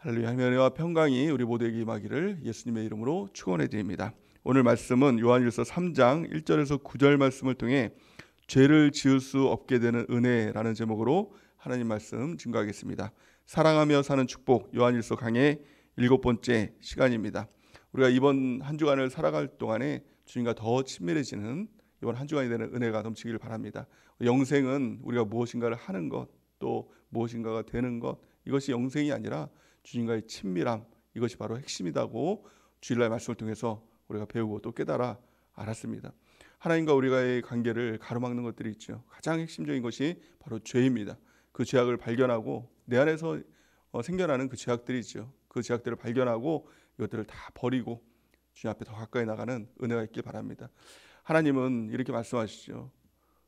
할렐루야. 하나님의 평강이 우리 모두에게 임하기를 예수님의 이름으로 축원해 드립니다. 오늘 말씀은 요한일서 3장 1절에서 9절 말씀을 통해 죄를 지을 수 없게 되는 은혜라는 제목으로 하나님 말씀 증거하겠습니다. 사랑하며 사는 축복, 요한일서 강의 7번째 시간입니다. 우리가 이번 한 주간을 살아갈 동안에 주님과 더 친밀해지는 이번 한 주간이 되는 은혜가 넘치기를 바랍니다. 영생은 우리가 무엇인가를 하는 것, 또 무엇인가가 되는 것, 이것이 영생이 아니라 주님과의 친밀함, 이것이 바로 핵심이다고 주일날 말씀을 통해서 우리가 배우고 또 깨달아 알았습니다. 하나님과 우리가의 관계를 가로막는 것들이 있죠. 가장 핵심적인 것이 바로 죄입니다. 그 죄악을 발견하고 내 안에서 생겨나는 그 죄악들이 있죠. 그 죄악들을 발견하고 이것들을 다 버리고 주님 앞에 더 가까이 나가는 은혜가 있길 바랍니다. 하나님은 이렇게 말씀하시죠.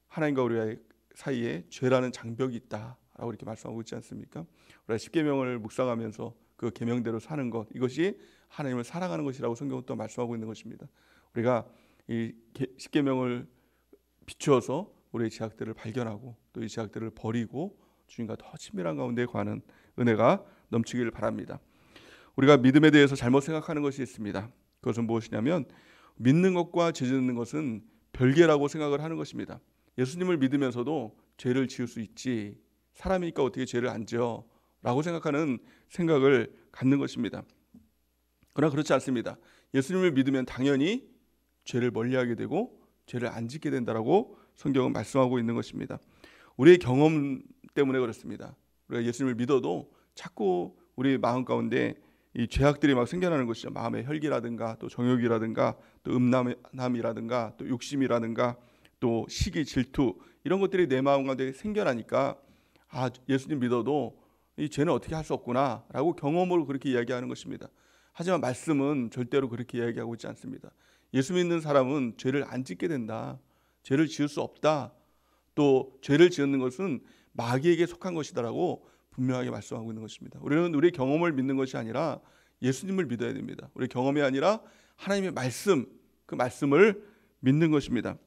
하나님과 우리의 사이에 죄라는 장벽이 있다 라고 이렇게 말씀하고 있지 않습니까? 우리가 십계명을 묵상하면서 그 계명대로 사는 것, 이것이 하나님을 사랑하는 것이라고 성경은 또 말씀하고 있는 것입니다. 우리가 이 십계명을 비추어서 우리의 죄악들을 발견하고 또 이 죄악들을 버리고 주님과 더 친밀한 가운데 거하는 은혜가 넘치기를 바랍니다. 우리가 믿음에 대해서 잘못 생각하는 것이 있습니다. 그것은 무엇이냐면 믿는 것과 죄 짓는 것은 별개라고 생각을 하는 것입니다. 예수님을 믿으면서도 죄를 지을 수 있지, 사람이니까 어떻게 죄를 안 지어? 라고 생각하는 생각을 갖는 것입니다. 그러나 그렇지 않습니다. 예수님을 믿으면 당연히 죄를 멀리하게 되고 죄를 안 짓게 된다라고 성경은 말씀하고 있는 것입니다. 우리의 경험 때문에 그렇습니다. 우리가 예수님을 믿어도 자꾸 우리 마음 가운데 이 죄악들이 막 생겨나는 것이죠. 마음의 혈기라든가 또 정욕이라든가 또 음란함이라든가 또 욕심이라든가 또 시기, 질투, 이런 것들이 내 마음 가운데 생겨나니까 예수님 믿어도 이 죄는 어떻게 할 수 없구나 라고 경험으로 그렇게 이야기하는 것입니다. 하지만 말씀은 절대로 그렇게 이야기하고 있지 않습니다. 예수 믿는 사람은 죄를 안 짓게 된다, 죄를 지을 수 없다, 또 죄를 지는 것은 마귀에게 속한 것이다라고 분명하게 말씀하고 있는 것입니다. 우리는 우리의 경험을 믿는 것이 아니라 예수님을 믿어야 됩니다. 우리의 경험이 아니라 하나님의 말씀, 그 말씀을 믿는 것입니다.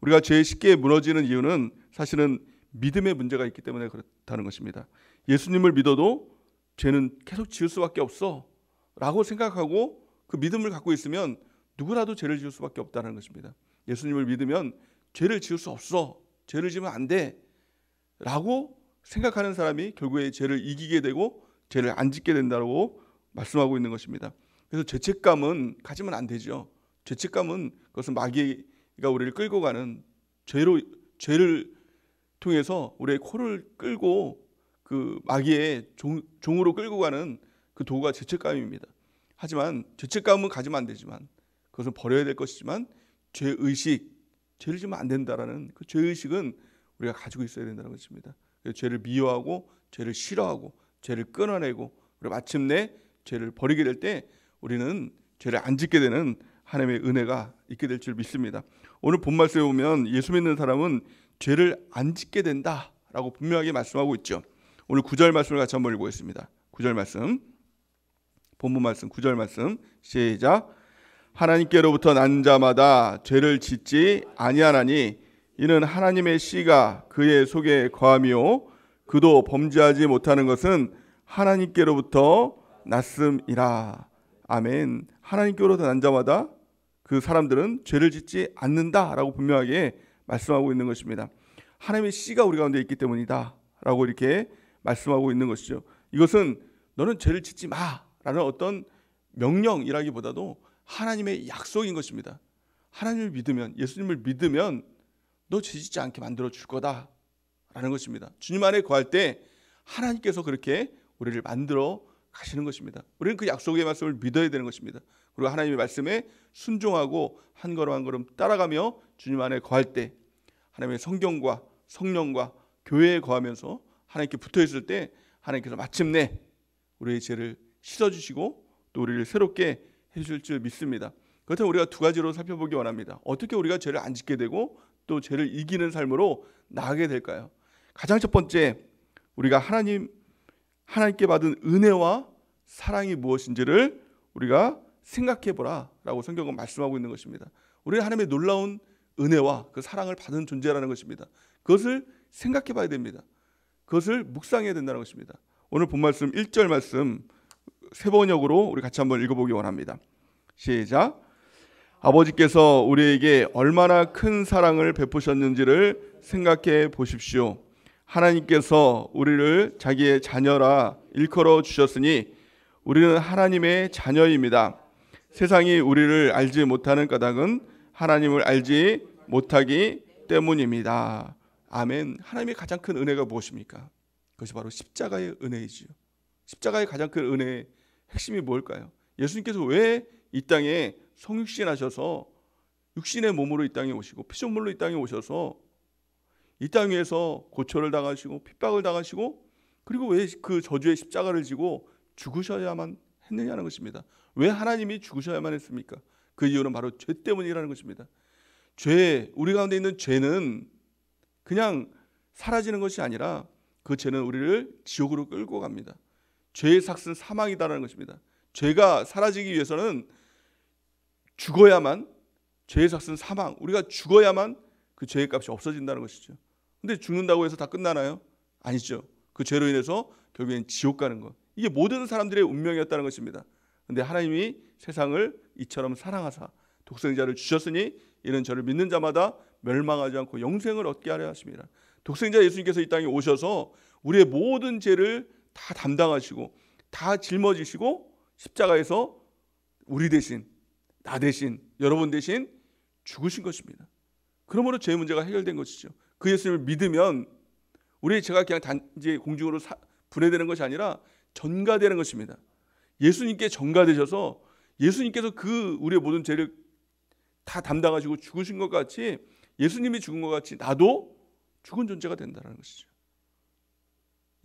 우리가 죄에 쉽게 무너지는 이유는 사실은 믿음의 문제가 있기 때문에 그렇다는 것입니다. 예수님을 믿어도 죄는 계속 지을 수밖에 없어 라고 생각하고 그 믿음을 갖고 있으면 누구라도 죄를 지을 수밖에 없다는 것입니다. 예수님을 믿으면 죄를 지을 수 없어, 죄를 지으면 안 돼 라고 생각하는 사람이 결국에 죄를 이기게 되고 죄를 안 짓게 된다고 말씀하고 있는 것입니다. 그래서 죄책감은 가지면 안 되죠. 죄책감은 그것은 마귀가 우리를 끌고 가는 죄를 통해서 우리의 코를 끌고 그 마귀의 종으로 끌고 가는 그 도구가 죄책감입니다. 하지만 죄책감은 가지면 안 되지만 그것은 버려야 될 것이지만 죄의식, 죄를 지면 안 된다라는 그 죄의식은 우리가 가지고 있어야 된다는 것입니다. 죄를 미워하고 죄를 싫어하고 죄를 끊어내고 그리고 마침내 죄를 버리게 될 때 우리는 죄를 안 짓게 되는 하나님의 은혜가 있게 될 줄 믿습니다. 오늘 본 말씀에 보면 예수 믿는 사람은 죄를 안 짓게 된다라고 분명하게 말씀하고 있죠. 오늘 9절 말씀을 같이 한번 읽어보겠습니다. 9절 말씀, 본문 말씀 9절 말씀 시작. 하나님께로부터 난 자마다 죄를 짓지 아니하나니 이는 하나님의 씨가 그의 속에 거함이요 그도 범죄하지 못하는 것은 하나님께로부터 났음이라. 아멘. 하나님께로부터 난 자마다 그 사람들은 죄를 짓지 않는다라고 분명하게 말씀하고 있는 것입니다. 하나님의 씨가 우리 가운데 있기 때문이다 라고 이렇게 말씀하고 있는 것이죠. 이것은 너는 죄를 짓지 마라는 어떤 명령이라기보다도 하나님의 약속인 것입니다. 하나님을 믿으면, 예수님을 믿으면 너 죄 짓지 않게 만들어 줄 거다라는 것입니다. 주님 안에 거할 때 하나님께서 그렇게 우리를 만들어 가시는 것입니다. 우리는 그 약속의 말씀을 믿어야 되는 것입니다. 그리고 하나님의 말씀에 순종하고 한 걸음 한 걸음 따라가며 주님 안에 거할 때 하나님의 성경과 성령과 교회에 거하면서 하나님께 붙어있을 때 하나님께서 마침내 우리의 죄를 씻어주시고 또 우리를 새롭게 해주실 줄 믿습니다. 그렇다면 우리가 두 가지로 살펴보기 원합니다. 어떻게 우리가 죄를 안 짓게 되고 또 죄를 이기는 삶으로 나아가게 될까요? 가장 첫 번째, 우리가 하나님께 받은 은혜와 사랑이 무엇인지를 우리가 생각해보라 라고 성경은 말씀하고 있는 것입니다. 우리는 하나님의 놀라운 은혜와 그 사랑을 받은 존재라는 것입니다. 그것을 생각해 봐야 됩니다. 그것을 묵상해야 된다는 것입니다. 오늘 본 말씀 1절 말씀 세 번역으로 우리 같이 한번 읽어보기 원합니다. 시작. 아버지께서 우리에게 얼마나 큰 사랑을 베푸셨는지를 생각해 보십시오. 하나님께서 우리를 자기의 자녀라 일컬어 주셨으니 우리는 하나님의 자녀입니다. 세상이 우리를 알지 못하는 까닭은 하나님을 알지 못하기 때문입니다. 아멘. 하나님의 가장 큰 은혜가 무엇입니까? 그것이 바로 십자가의 은혜이지요. 십자가의 가장 큰 은혜의 핵심이 뭘까요? 예수님께서 왜 이 땅에 성육신하셔서 육신의 몸으로 이 땅에 오시고 피조물로 이 땅에 오셔서 이 땅 위에서 고초를 당하시고 핍박을 당하시고 그리고 왜 그 저주의 십자가를 지고 죽으셔야만 했느냐는 것입니다. 왜 하나님이 죽으셔야만 했습니까? 그 이유는 바로 죄 때문이라는 것입니다. 죄, 우리 가운데 있는 죄는 그냥 사라지는 것이 아니라 그 죄는 우리를 지옥으로 끌고 갑니다. 죄의 삭은 사망이다라는 것입니다. 죄가 사라지기 위해서는 죽어야만, 죄의 삭은 사망, 우리가 죽어야만 그 죄의 값이 없어진다는 것이죠. 근데 죽는다고 해서 다 끝나나요? 아니죠. 그 죄로 인해서 결국엔 지옥 가는 것. 이게 모든 사람들의 운명이었다는 것입니다. 근데 하나님이 세상을 이처럼 사랑하사 독생자를 주셨으니 이는 저를 믿는 자마다 멸망하지 않고 영생을 얻게 하려 하십니다. 독생자 예수님께서 이 땅에 오셔서 우리의 모든 죄를 다 담당하시고 다 짊어지시고 십자가에서 우리 대신, 나 대신, 여러분 대신 죽으신 것입니다. 그러므로 죄의 문제가 해결된 것이죠. 그 예수님을 믿으면 우리의 죄가 그냥 단지 공중으로 분해되는 것이 아니라 전가되는 것입니다. 예수님께 전가되셔서 예수님께서 그 우리의 모든 죄를 다 담당하시고 죽으신 것 같이, 예수님이 죽은 것 같이 나도 죽은 존재가 된다는 것이죠.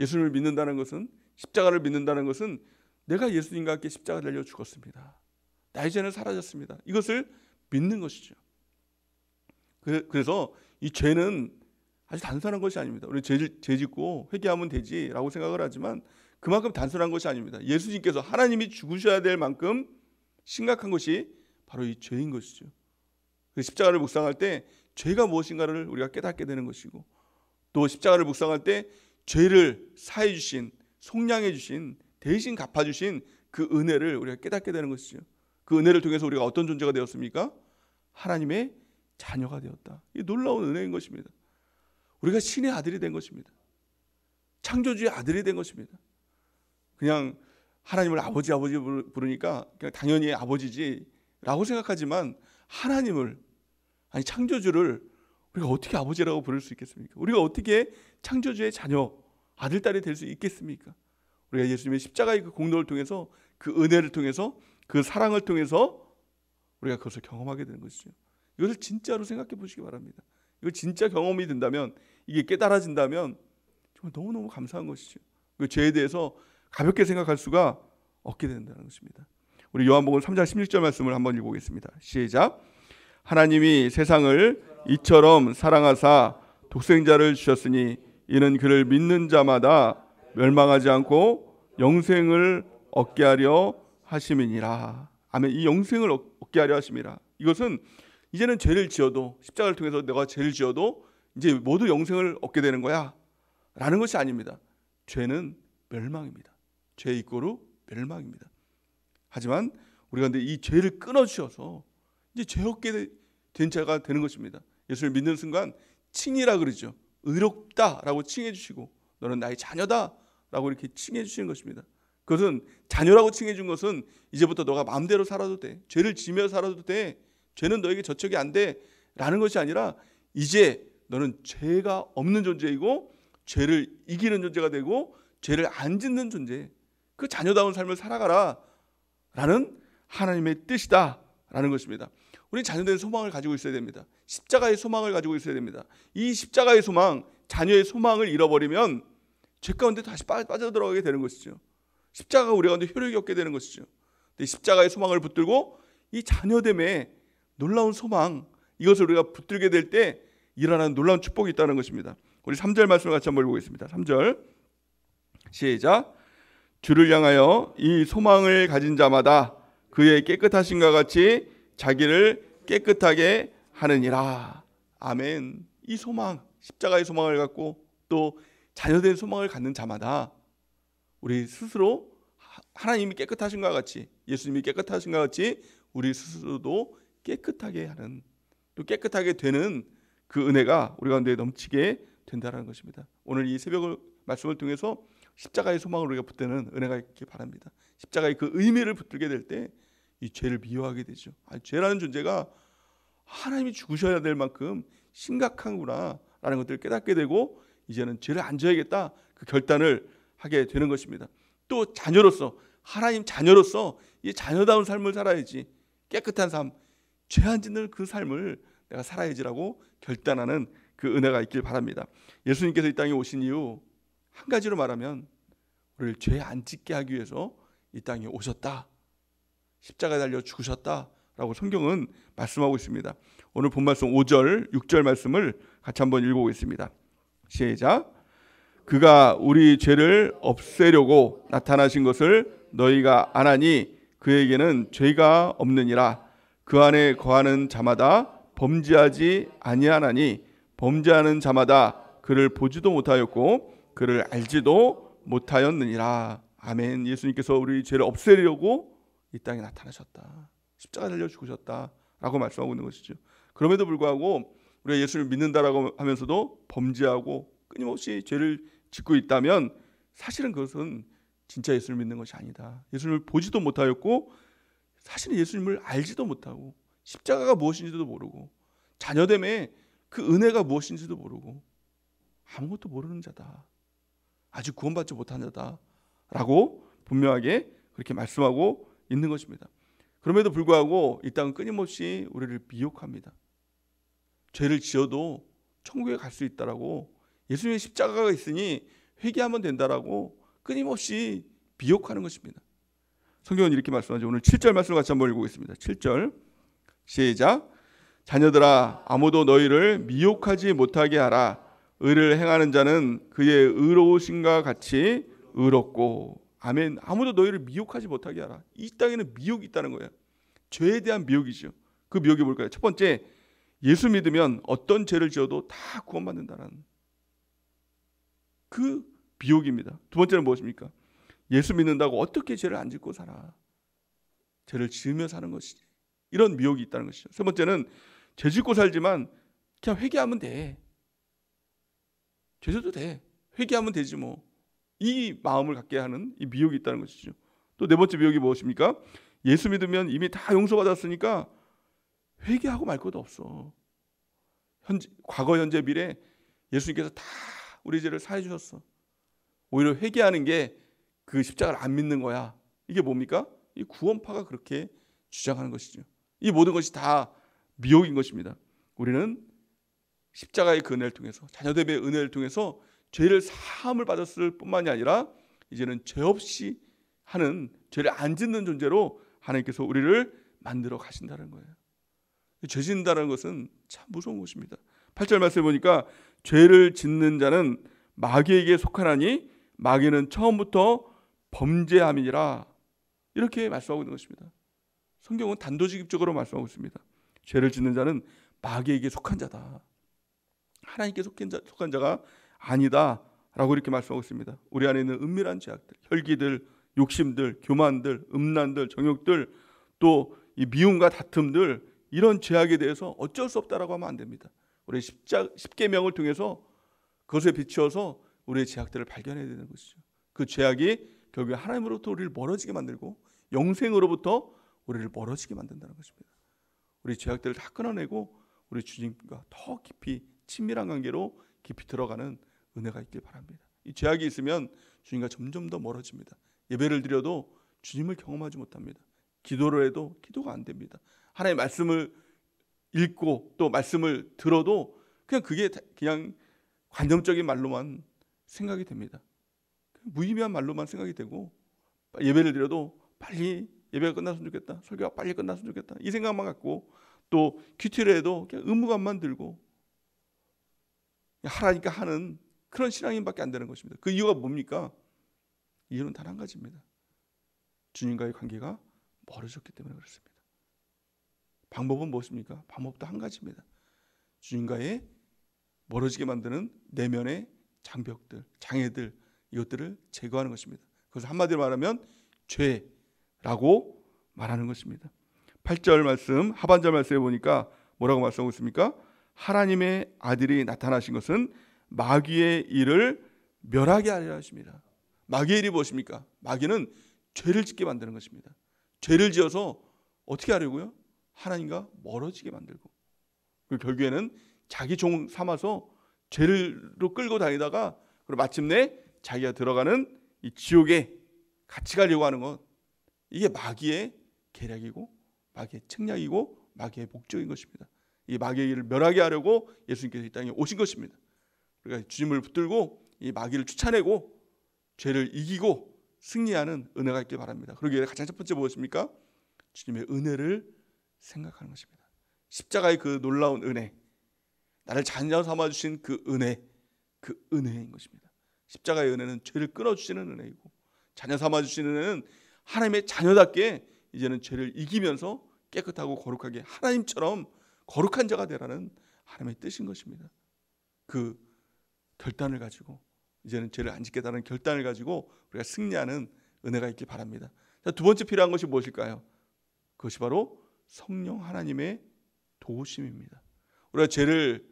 예수님을 믿는다는 것은, 십자가를 믿는다는 것은 내가 예수님과 함께 십자가 달려 죽었습니다. 나의 죄는 사라졌습니다. 이것을 믿는 것이죠. 그래서 이 죄는 아주 단순한 것이 아닙니다. 우리 죄 짓고 회개하면 되지라고 생각을 하지만 그만큼 단순한 것이 아닙니다. 예수님께서, 하나님이 죽으셔야 될 만큼 심각한 것이 바로 이 죄인 것이죠. 십자가를 묵상할 때 죄가 무엇인가를 우리가 깨닫게 되는 것이고, 또 십자가를 묵상할 때 죄를 사해 주신, 속량해 주신, 대신 갚아 주신 그 은혜를 우리가 깨닫게 되는 것이죠. 그 은혜를 통해서 우리가 어떤 존재가 되었습니까? 하나님의 자녀가 되었다. 이 놀라운 은혜인 것입니다. 우리가 신의 아들이 된 것입니다. 창조주의 아들이 된 것입니다. 그냥 하나님을 아버지 부르니까 그냥 당연히 아버지지라고 생각하지만, 하나님을, 아니 창조주를 우리가 어떻게 아버지라고 부를 수 있겠습니까? 우리가 어떻게 창조주의 자녀, 아들, 딸이 될 수 있겠습니까? 우리가 예수님의 십자가의 그 공로를 통해서, 그 은혜를 통해서, 그 사랑을 통해서 우리가 그것을 경험하게 되는 것이죠. 이것을 진짜로 생각해 보시기 바랍니다. 이거 진짜 경험이 된다면, 이게 깨달아진다면 정말 너무너무 감사한 것이죠. 그 죄에 대해서 가볍게 생각할 수가 없게 된다는 것입니다. 우리 요한복음 3장 16절 말씀을 한번 읽어보겠습니다. 시작. 하나님이 세상을 이처럼 사랑하사 독생자를 주셨으니 이는 그를 믿는 자마다 멸망하지 않고 영생을 얻게 하려 하심이니라. 아멘. 이 영생을 얻게 하려 하심이라. 이것은 이제는 죄를 지어도, 십자가를 통해서 내가 죄를 지어도 이제 모두 영생을 얻게 되는 거야 라는 것이 아닙니다. 죄는 멸망입니다. 죄의 이꼬르 멸망입니다. 하지만 우리가 근데 이 죄를 끊어주셔서 이제 죄 없게 된 자가 되는 것입니다. 예수를 믿는 순간 칭이라 그러죠. 의롭다라고 칭해 주시고, 너는 나의 자녀다라고 이렇게 칭해 주시는 것입니다. 그것은, 자녀라고 칭해 준 것은 이제부터 너가 마음대로 살아도 돼, 죄를 지며 살아도 돼, 죄는 너에게 저촉이 안 돼 라는 것이 아니라, 이제 너는 죄가 없는 존재이고 죄를 이기는 존재가 되고 죄를 안 짓는 존재, 그 자녀다운 삶을 살아가라 라는 하나님의 뜻이다 라는 것입니다. 우리는 자녀된 소망을 가지고 있어야 됩니다. 십자가의 소망을 가지고 있어야 됩니다. 이 십자가의 소망, 자녀의 소망을 잃어버리면 죄 가운데 다시 빠져들어가게 되는 것이죠. 십자가가 우리 가운데 효력이 없게 되는 것이죠. 근데 십자가의 소망을 붙들고 이 자녀됨의 놀라운 소망, 이것을 우리가 붙들게 될 때 일어나는 놀라운 축복이 있다는 것입니다. 우리 3절 말씀을 같이 한번 읽어보겠습니다. 3절 시작. 주를 향하여 이 소망을 가진 자마다 그의 깨끗하심과 같이 자기를 깨끗하게 하느니라. 아멘. 이 소망, 십자가의 소망을 갖고 또 자녀된 소망을 갖는 자마다 우리 스스로 하나님이 깨끗하신 것과 같이, 예수님이 깨끗하신 것과 같이 우리 스스로도 깨끗하게 하는, 또 깨끗하게 되는 그 은혜가 우리 가운데 넘치게 된다는 것입니다. 오늘 이 새벽 말씀을 통해서 십자가의 소망을 우리가 붙드는 은혜가 있길 바랍니다. 십자가의 그 의미를 붙들게 될 때 이 죄를 미워하게 되죠. 죄라는 존재가 하나님이 죽으셔야 될 만큼 심각한구나 라는 것들을 깨닫게 되고, 이제는 죄를 안 져야겠다 그 결단을 하게 되는 것입니다. 또 자녀로서, 하나님 자녀로서 이 자녀다운 삶을 살아야지, 깨끗한 삶, 죄 안 짓는 그 삶을 내가 살아야지라고 결단하는 그 은혜가 있길 바랍니다. 예수님께서 이 땅에 오신 이유, 한 가지로 말하면 우리를 죄 안 짓게 하기 위해서 이 땅에 오셨다, 십자가에 달려 죽으셨다라고 성경은 말씀하고 있습니다. 오늘 본 말씀 5절, 6절 말씀을 같이 한번 읽어보겠습니다. 시작. 그가 우리 죄를 없애려고 나타나신 것을 너희가 아나니 그에게는 죄가 없느니라. 그 안에 거하는 자마다 범죄하지 아니하나니 범죄하는 자마다 그를 보지도 못하였고 그를 알지도 못하였느니라. 아멘. 예수님께서 우리 죄를 없애려고 이 땅에 나타나셨다, 십자가 달려 죽으셨다라고 말씀하고 있는 것이죠. 그럼에도 불구하고 우리가 예수를 믿는다라고 하면서도 범죄하고 끊임없이 죄를 짓고 있다면 사실은 그것은 진짜 예수를 믿는 것이 아니다. 예수님을 보지도 못하였고 사실은 예수님을 알지도 못하고 십자가가 무엇인지도 모르고 자녀됨의 그 은혜가 무엇인지도 모르고 아무것도 모르는 자다, 아직 구원받지 못한 자다라고 분명하게 그렇게 말씀하고 있는 것입니다. 그럼에도 불구하고 이 땅은 끊임없이 우리를 미혹합니다. 죄를 지어도 천국에 갈 수 있다라고, 예수님의 십자가가 있으니 회개하면 된다라고 끊임없이 미혹하는 것입니다. 성경은 이렇게 말씀하죠. 오늘 7절 말씀을 같이 한번 읽어보겠습니다. 7절 시작. 자녀들아, 아무도 너희를 미혹하지 못하게 하라. 의를 행하는 자는 그의 의로우심과 같이 의롭고. 아멘. 아무도 너희를 미혹하지 못하게 하라. 이 땅에는 미혹이 있다는 거예요. 죄에 대한 미혹이죠. 그 미혹이 뭘까요? 첫 번째, 예수 믿으면 어떤 죄를 지어도 다 구원받는다는 그 미혹입니다. 두 번째는 무엇입니까? 예수 믿는다고 어떻게 죄를 안 짓고 살아? 죄를 지으며 사는 것이지. 이런 미혹이 있다는 것이죠. 세 번째는 죄 짓고 살지만 그냥 회개하면 돼. 죄 져도 돼. 회개하면 되지 뭐. 이 마음을 갖게 하는 이 미혹이 있다는 것이죠. 또 네 번째 미혹이 무엇입니까? 예수 믿으면 이미 다 용서받았으니까 회개하고 말 것도 없어. 과거, 현재, 미래 예수님께서 다 우리 죄를 사해 주셨어. 오히려 회개하는 게 그 십자가를 안 믿는 거야. 이게 뭡니까? 이 구원파가 그렇게 주장하는 것이죠. 이 모든 것이 다 미혹인 것입니다. 우리는 십자가의 그 은혜를 통해서, 자녀됨의 은혜를 통해서 죄를 사함을 받았을 뿐만이 아니라 이제는 죄 없이 하는, 죄를 안 짓는 존재로 하나님께서 우리를 만들어 가신다는 거예요. 죄 짓는다는 것은 참 무서운 것입니다. 8절 말씀에 보니까 죄를 짓는 자는 마귀에게 속하나니 마귀는 처음부터 범죄함이니라, 이렇게 말씀하고 있는 것입니다. 성경은 단도직입적으로 말씀하고 있습니다. 죄를 짓는 자는 마귀에게 속한 자다, 하나님께 속한 자가 아니다 라고 이렇게 말씀하고 있습니다. 우리 안에 있는 은밀한 죄악들, 혈기들, 욕심들, 교만들, 음란들, 정욕들, 또 이 미움과 다툼들, 이런 죄악에 대해서 어쩔 수 없다라고 하면 안 됩니다. 우리 십계명을 통해서 그것에 비추어서 우리의 죄악들을 발견해야 되는 것이죠. 그 죄악이 결국에 하나님으로부터 우리를 멀어지게 만들고 영생으로부터 우리를 멀어지게 만든다는 것입니다. 우리 죄악들을 다 끊어내고 우리 주님과 더 깊이 친밀한 관계로 깊이 들어가는 은혜가 있길 바랍니다. 이 죄악이 있으면 주님과 점점 더 멀어집니다. 예배를 드려도 주님을 경험하지 못합니다. 기도를 해도 기도가 안 됩니다. 하나님의 말씀을 읽고 또 말씀을 들어도 그냥 그게 그냥 관념적인 말로만 생각이 됩니다. 무의미한 말로만 생각이 되고, 예배를 드려도 빨리 예배가 끝났으면 좋겠다, 설교가 빨리 끝났으면 좋겠다, 이 생각만 갖고, 또 큐티를 해도 그냥 의무감만 들고 하라니까 하는 그런 신앙인밖에 안 되는 것입니다. 그 이유가 뭡니까? 이유는 단 한 가지입니다. 주님과의 관계가 멀어졌기 때문에 그렇습니다. 방법은 무엇입니까? 방법도 한 가지입니다. 주님과의 멀어지게 만드는 내면의 장벽들, 장애들, 이것들을 제거하는 것입니다. 그래서 한마디로 말하면 죄라고 말하는 것입니다. 8절 말씀 하반절 말씀에 보니까 뭐라고 말씀하고 있습니까? 하나님의 아들이 나타나신 것은 마귀의 일을 멸하게 하려 하십니다. 마귀의 일이 무엇입니까? 마귀는 죄를 짓게 만드는 것입니다. 죄를 지어서 어떻게 하려고요? 하나님과 멀어지게 만들고, 그리고 결국에는 자기 종 삼아서 죄로 끌고 다니다가 그리고 마침내 자기가 들어가는 이 지옥에 같이 가려고 하는 것, 이게 마귀의 계략이고 마귀의 책략이고 마귀의 목적인 것입니다. 이 마귀의 일을 멸하게 하려고 예수님께서 이 땅에 오신 것입니다. 그러니까 주님을 붙들고 이 마귀를 쫓아내고 죄를 이기고 승리하는 은혜가 있길 바랍니다. 그러기에 가장 첫 번째 무엇입니까? 주님의 은혜를 생각하는 것입니다. 십자가의 그 놀라운 은혜, 나를 자녀 삼아주신 그 은혜인 것입니다. 십자가의 은혜는 죄를 끊어주시는 은혜이고, 자녀 삼아주시는 은혜는 하나님의 자녀답게 이제는 죄를 이기면서 깨끗하고 거룩하게 하나님처럼 거룩한 자가 되라는 하나님의 뜻인 것입니다. 그 결단을 가지고 이제는 죄를 안 짓겠다는 결단을 가지고 우리가 승리하는 은혜가 있길 바랍니다. 자, 두 번째 필요한 것이 무엇일까요? 그것이 바로 성령 하나님의 도우심입니다. 우리가 죄를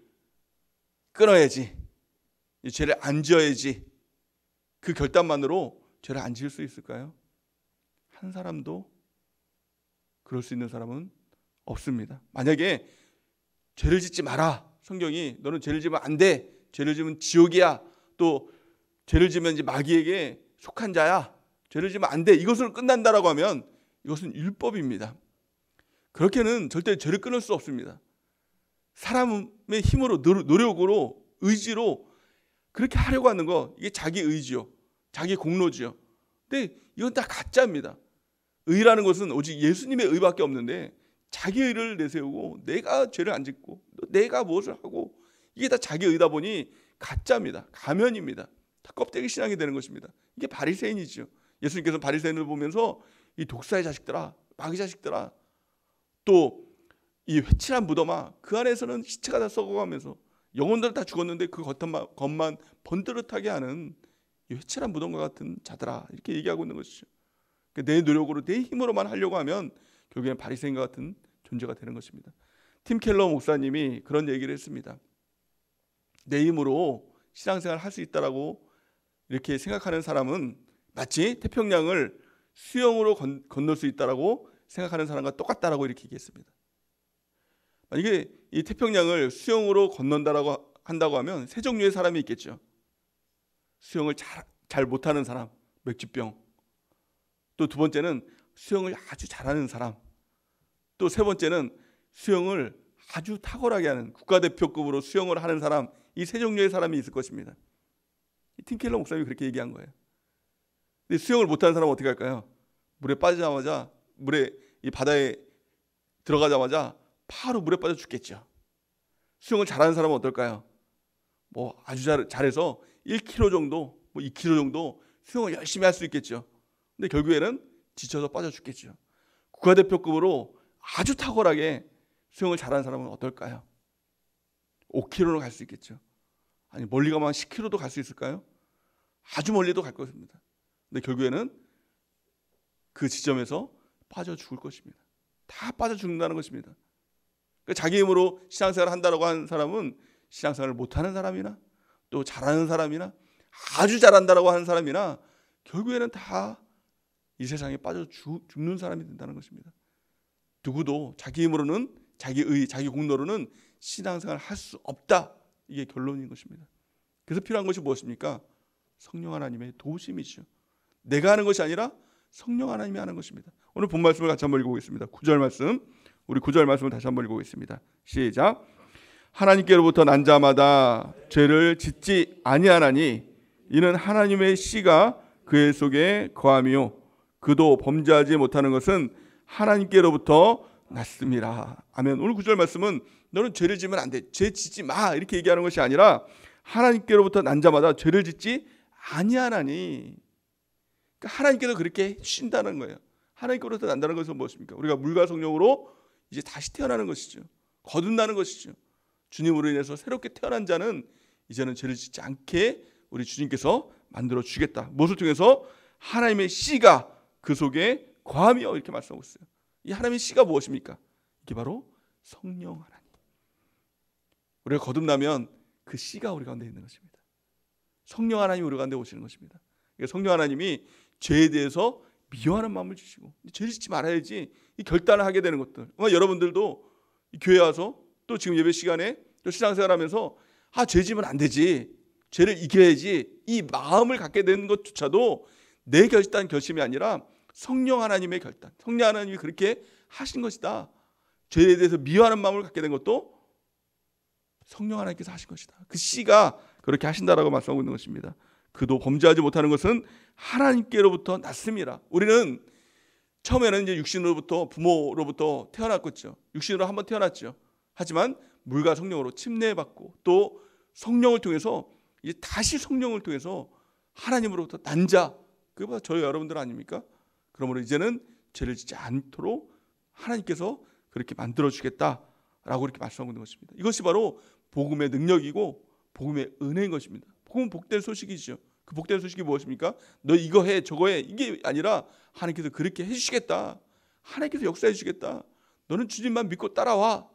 끊어야지, 이 죄를 안 지어야지, 그 결단만으로 죄를 안 지을 수 있을까요? 한 사람도 그럴 수 있는 사람은 없습니다. 만약에 죄를 짓지 마라, 성경이 너는 죄를 지으면 안 돼, 죄를 지으면 지옥이야, 또 죄를 지으면 이제 마귀에게 속한 자야, 죄를 지으면 안 돼, 이것으로 끝난다라고 하면 이것은 율법입니다. 그렇게는 절대 죄를 끊을 수 없습니다. 사람의 힘으로, 노력으로, 의지로 그렇게 하려고 하는 거, 이게 자기 의지요, 자기 공로지요. 근데 이건 다 가짜입니다. 의라는 것은 오직 예수님의 의밖에 없는데, 자기 의를 내세우고 내가 죄를 안 짓고 내가 무엇을 하고, 이게 다 자기 의다 보니 가짜입니다. 가면입니다. 다 껍데기 신앙이 되는 것입니다. 이게 바리새인이죠. 예수님께서 바리새인을 보면서 이 독사의 자식들아, 마귀 자식들아, 또 이 회칠한 무덤아, 그 안에서는 시체가 다 썩어가면서 영혼들 다 죽었는데 그 겉만 번듯하게 하는 이 회칠한 무덤과 같은 자들아, 이렇게 얘기하고 있는 것이죠. 내 노력으로, 내 힘으로만 하려고 하면 결국에는 바리새인과 같은 존재가 되는 것입니다. 팀 켈러 목사님이 그런 얘기를 했습니다. 내 힘으로 신앙생활을 할 수 있다라고 이렇게 생각하는 사람은 마치 태평양을 수영으로 건널 수 있다라고 생각하는 사람과 똑같다라고 이렇게 얘기했습니다. 만약에 이 태평양을 수영으로 건넌다라고 한다고 하면 세 종류의 사람이 있겠죠. 수영을 잘 못하는 사람, 맥주병. 또 두 번째는 수영을 아주 잘하는 사람. 또 세 번째는 수영을 아주 탁월하게 하는, 국가대표급으로 수영을 하는 사람, 이 세 종류의 사람이 있을 것입니다. 팀 켈러 목사님이 그렇게 얘기한 거예요. 근데 수영을 못하는 사람은 어떻게 할까요? 물에 빠지자마자, 이 바다에 들어가자마자 바로 물에 빠져 죽겠죠. 수영을 잘하는 사람은 어떨까요? 아주 잘해서 1km 정도, 2km 정도 수영을 열심히 할 수 있겠죠. 근데 결국에는 지쳐서 빠져 죽겠죠. 국가대표급으로 아주 탁월하게 수영을 잘하는 사람은 어떨까요? 5km는 갈 수 있겠죠. 아니, 멀리 가면 10km도 갈 수 있을까요? 아주 멀리도 갈 것입니다. 근데 결국에는 그 지점에서 빠져 죽을 것입니다. 다 빠져 죽는다는 것입니다. 그러니까 자기 힘으로 신앙생활을 한다고 하는 사람은 신앙생활을 못하는 사람이나 또 잘하는 사람이나 아주 잘한다고 하는 사람이나 결국에는 다 이 세상에 빠져 죽는 사람이 된다는 것입니다. 누구도 자기 힘으로는, 자기 의, 자기 공로로는 신앙생활을 할 수 없다. 이게 결론인 것입니다. 그래서 필요한 것이 무엇입니까? 성령 하나님의 도우심이죠. 내가 하는 것이 아니라 성령 하나님이 하는 것입니다. 오늘 본 말씀을 같이 한번 읽어보겠습니다. 9절 말씀, 우리 9절 말씀을 다시 한번 읽어보겠습니다. 시작. 하나님께로부터 난 자마다 죄를 짓지 아니하나니 이는 하나님의 씨가 그의 속에 거함이요 그도 범죄하지 못하는 것은 하나님께로부터 났습니다. 아멘. 오늘 9절 말씀은 너는 죄를 지으면 안 돼, 죄 짓지 마, 이렇게 얘기하는 것이 아니라 하나님께로부터 난 자마다 죄를 짓지 아니하나니, 그러니까 하나님께서 그렇게 해주신다는 거예요. 하나님께로부터 난다는 것은 무엇입니까? 우리가 물과 성령으로 이제 다시 태어나는 것이죠. 거듭나는 것이죠. 주님으로 인해서 새롭게 태어난 자는 이제는 죄를 짓지 않게 우리 주님께서 만들어 주겠다. 무엇을 통해서? 하나님의 씨가 그 속에 거하며 이렇게 말씀하고 있어요. 이 하나님의 씨가 무엇입니까? 이게 바로 성령 하나님. 우리가 거듭나면 그 씨가 우리 가운데 있는 것입니다. 성령 하나님이 우리 가운데 오시는 것입니다. 성령 하나님이 죄에 대해서 미워하는 마음을 주시고 죄를 짓지 말아야지 이 결단을 하게 되는 것들. 아마 여러분들도 교회 와서 또 지금 예배 시간에 또 신앙생활하면서 죄 지면 안 되지, 죄를 이겨야지, 이 마음을 갖게 되는 것조차도 내 결심이 아니라 성령 하나님의 결단, 성령 하나님이 그렇게 하신 것이다. 죄에 대해서 미워하는 마음을 갖게 된 것도 성령 하나님께서 하신 것이다. 그 씨가 그렇게 하신다라고 말씀하고 있는 것입니다. 그도 범죄하지 못하는 것은 하나님께로부터 났습니다. 우리는 처음에는 이제 육신으로부터, 부모로부터 태어났겠죠. 육신으로 한번 태어났죠. 하지만 물과 성령으로 침례받고 또 성령을 통해서 이제 다시 성령을 통해서 하나님으로부터 난 자, 그게 저희 여러분들 아닙니까? 그러므로 이제는 죄를 짓지 않도록 하나님께서 그렇게 만들어주겠다라고 이렇게 말씀하고 있는 것입니다. 이것이 바로 복음의 능력이고 복음의 은혜인 것입니다. 복음은 복된 소식이죠. 그 복된 소식이 무엇입니까? 너 이거 해 저거 해, 이게 아니라 하나님께서 그렇게 해주시겠다. 하나님께서 역사해 주시겠다. 너는 주님만 믿고 따라와.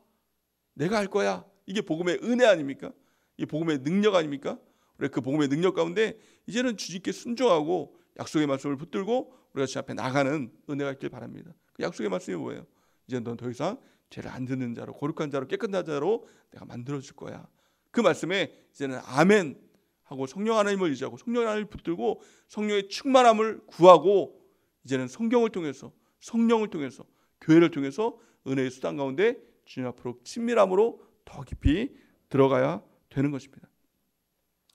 내가 할 거야. 이게 복음의 은혜 아닙니까? 이게 복음의 능력 아닙니까? 우리가 그 복음의 능력 가운데 이제는 주님께 순종하고 약속의 말씀을 붙들고 우리가 주 앞에 나가는 은혜가 있길 바랍니다. 그 약속의 말씀이 뭐예요? 이제 넌 더 이상 죄를 안 듣는 자로, 거룩한 자로, 깨끗한 자로 내가 만들어줄 거야. 그 말씀에 이제는 아멘 하고 성령 하나님을 의지하고 성령 하나님을 붙들고 성령의 충만함을 구하고 이제는 성경을 통해서, 성령을 통해서, 교회를 통해서 은혜의 수단 가운데 주님 앞으로 친밀함으로 더 깊이 들어가야 되는 것입니다.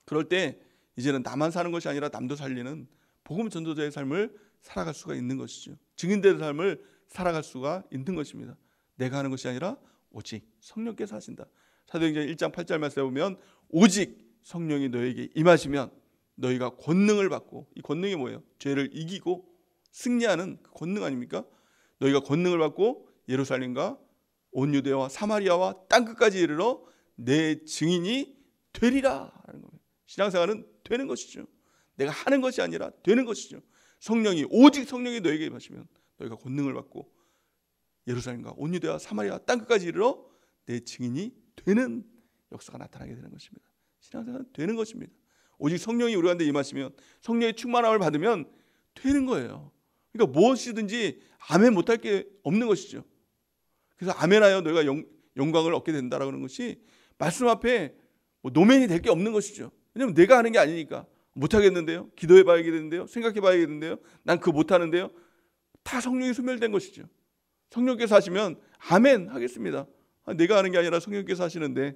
그럴 때 이제는 나만 사는 것이 아니라 남도 살리는 복음 전도자의 삶을 살아갈 수가 있는 것이죠. 증인된 삶을 살아갈 수가 있는 것입니다. 내가 하는 것이 아니라 오직 성령께서 하신다. 사도행전 1장 8절 말씀에 보면 오직 성령이 너에게 임하시면 너희가 권능을 받고, 이 권능이 뭐예요? 죄를 이기고 승리하는 그 권능 아닙니까? 너희가 권능을 받고 예루살렘과 온 유대와 사마리아와 땅끝까지 이르러 내 증인이 되리라 하는 거예요. 신앙생활은 되는 것이죠. 내가 하는 것이 아니라 되는 것이죠. 성령이, 오직 성령이 너에게 임하시면 너희가 권능을 받고 예루살렘과 온 유대와 사마리아 땅끝까지 이르러 내 증인이 되는 역사가 나타나게 되는 것입니다. 신앙생활은 되는 것입니다. 오직 성령이 우리 가운데 임하시면, 성령의 충만함을 받으면 되는 거예요. 그러니까 무엇이든지 아멘 못할 게 없는 것이죠. 그래서 아멘하여 너희가 영광을 얻게 된다라고 하는 것이 말씀 앞에 노멘이 될 게 없는 것이죠. 왜냐하면 내가 하는 게 아니니까. 못하겠는데요? 기도해 봐야겠는데요? 생각해 봐야겠는데요? 난 그거 못하는데요? 다 성령이 소멸된 것이죠. 성령께서 하시면 아멘 하겠습니다. 내가 하는 게 아니라 성령께서 하시는데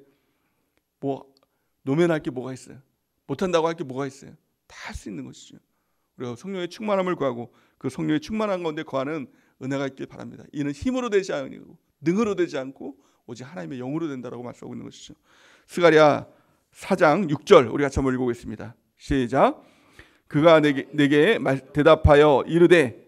노면할 게 뭐가 있어요? 못한다고 할 게 뭐가 있어요? 다 할 수 있는 것이죠. 우리가 성령의 충만함을 구하고 그 성령의 충만한 가운데 거하는 은혜가 있길 바랍니다. 이는 힘으로 되지 않고 능으로 되지 않고 오직 하나님의 영으로 된다라고 말씀하고 있는 것이죠. 스가랴 4장 6절 우리 같이 한번 읽어보겠습니다. 시작. 그가 내게 대답하여 이르되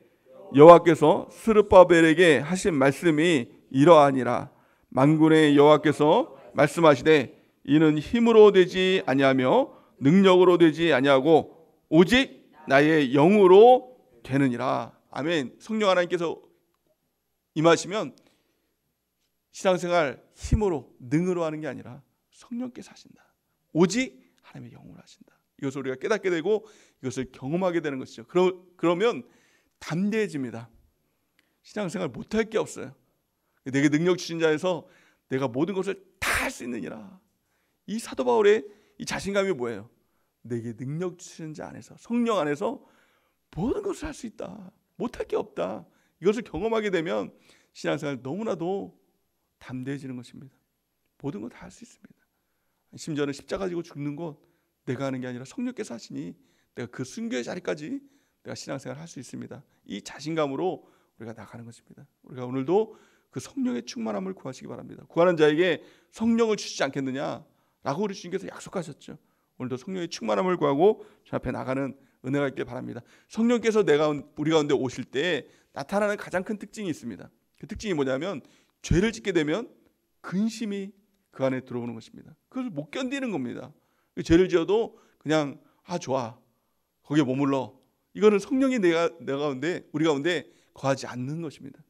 여호와께서 스룹바벨에게 하신 말씀이 이러하니라. 만군의 여호와께서 말씀하시되 이는 힘으로 되지 아니하며 능력으로 되지 아니하고 오직 나의 영으로 되느니라. 아멘. 성령 하나님께서 임하시면 신앙생활 힘으로 능으로 하는 게 아니라 성령께서 하신다. 오직 하나님의 영으로 하신다. 이것을 우리가 깨닫게 되고 이것을 경험하게 되는 것이죠. 그러면 담대해집니다. 신앙생활 못할 게 없어요. 내게 능력 주신 자에서 내가 모든 것을 다 할 수 있느니라. 이 사도 바울의 이 자신감이 뭐예요? 내게 능력 주시는 자 안에서, 성령 안에서 모든 것을 할 수 있다. 못할 게 없다. 이것을 경험하게 되면 신앙생활 너무나도 담대해지는 것입니다. 모든 것 다 할 수 있습니다. 심지어는 십자가 지고 죽는 것 내가 하는 게 아니라 성령께서 하시니 내가 그 순교의 자리까지 내가 신앙생활을 할 수 있습니다. 이 자신감으로 우리가 나가는 것입니다. 우리가 오늘도 그 성령의 충만함을 구하시기 바랍니다. 구하는 자에게 성령을 주시지 않겠느냐라고 우리 주님께서 약속하셨죠. 오늘도 성령의 충만함을 구하고 주 앞에 나가는 은혜가 있길 바랍니다. 성령께서 우리 가운데 오실 때 나타나는 가장 큰 특징이 있습니다. 그 특징이 뭐냐면 죄를 짓게 되면 근심이 그 안에 들어오는 것입니다. 그것을 못 견디는 겁니다. 죄를 지어도 그냥 좋아 거기에 머물러 이거는 성령이 내 가운데, 우리 가운데 거하지 않는 것입니다.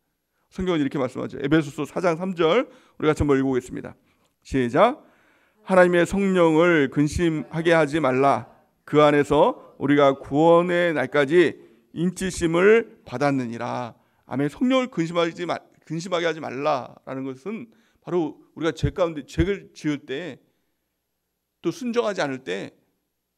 성경은 이렇게 말씀하죠. 에베소서 4장 3절 우리 같이 한번 읽어보겠습니다. 시작. 하나님의 성령을 근심하게 하지 말라. 그 안에서 우리가 구원의 날까지 인치심을 받았느니라. 아멘. 성령을 근심하게 하지 말라라는 것은 바로 우리가 죄 가운데 죄를 지을 때, 또 순종하지 않을 때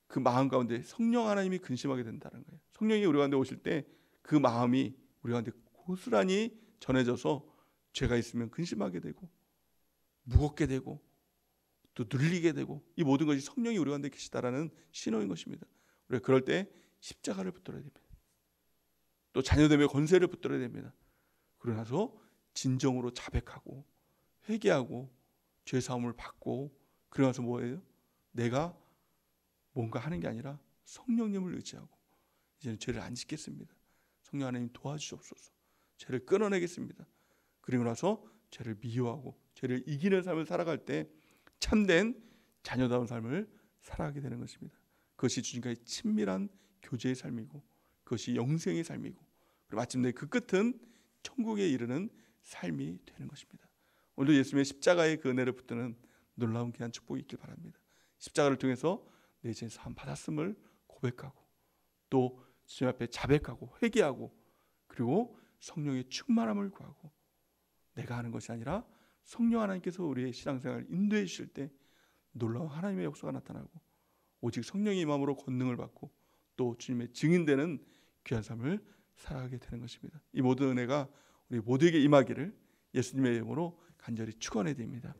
그 마음 가운데 성령 하나님이 근심하게 된다는 거예요. 성령이 우리 가운데 오실 때 그 마음이 우리 가운데 고스란히 전해져서 죄가 있으면 근심하게 되고 무겁게 되고 또 눌리게 되고, 이 모든 것이 성령이 우리 가운데 계시다라는 신호인 것입니다. 우리가 그럴 때 십자가를 붙들어야 됩니다. 또 자녀됨의 권세를 붙들어야 됩니다. 그러고 나서 진정으로 자백하고 회개하고 죄사함을 받고, 그러고 나서 뭐예요? 내가 뭔가 하는 게 아니라 성령님을 의지하고 이제는 죄를 안 짓겠습니다. 성령 하나님 도와주시옵소서. 죄를 끊어내겠습니다. 그리고 나서 죄를 미워하고 죄를 이기는 삶을 살아갈 때 참된 자녀다운 삶을 살아가게 되는 것입니다. 그것이 주님과의 친밀한 교제의 삶이고, 그것이 영생의 삶이고, 그리고 마침내 그 끝은 천국에 이르는 삶이 되는 것입니다. 오늘도 예수님의 십자가의 그 은혜를 붙드는 놀라운 귀한 축복이 있길 바랍니다. 십자가를 통해서 내 죄 사함 받았음을 고백하고, 또 주님 앞에 자백하고 회개하고, 그리고 성령의 충만함을 구하고, 내가 하는 것이 아니라 성령 하나님께서 우리의 신앙생활을 인도해 주실 때 놀라운 하나님의 역사가 나타나고, 오직 성령의 임함으로 권능을 받고 또 주님의 증인되는 귀한 삶을 살아가게 되는 것입니다. 이 모든 은혜가 우리 모두에게 임하기를 예수님의 이름으로 간절히 축원해 드립니다.